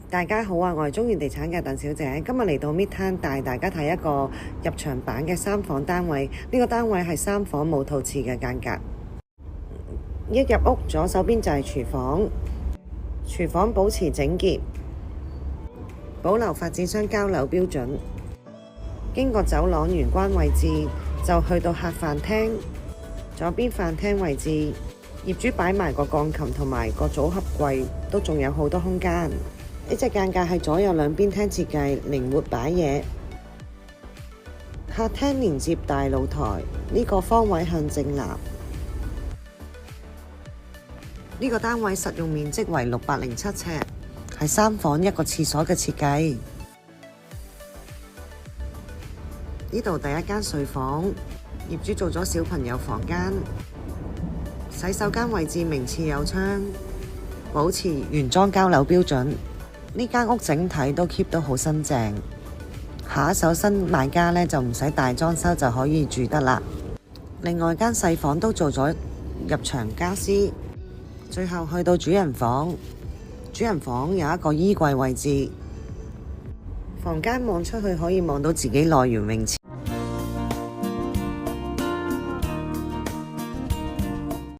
大家好啊，我係中原地產嘅鄧小姐，今日嚟到 Midtown 帶大家睇一個入場版嘅3房單位。呢個單位係3房冇套廁嘅間隔。一入屋，左手邊就係廚房，廚房保持整潔，保留發展商交樓標準。經過走廊玄關位置就去到客飯廳，左邊飯廳位置業主擺埋個鋼琴同埋個組合櫃，都仲有好多空間。呢隻間隔係左右兩邊廳設計，靈活擺嘢。客廳連接大露台，呢個方位向正南。呢個單位實用面積為607尺，係3房1個廁所嘅設計。呢度第一間睡房，業主做咗小朋友房間。洗手間位置明廁有窗，保持原裝交樓標準。呢間屋整體都 keep 到好新淨，下一手新買家呢就唔使大裝修就可以住得啦。另外間細房都做咗入牆家私。最後去到主人房，主人房有一個衣櫃位置，房間望出去可以望到自己內園泳池。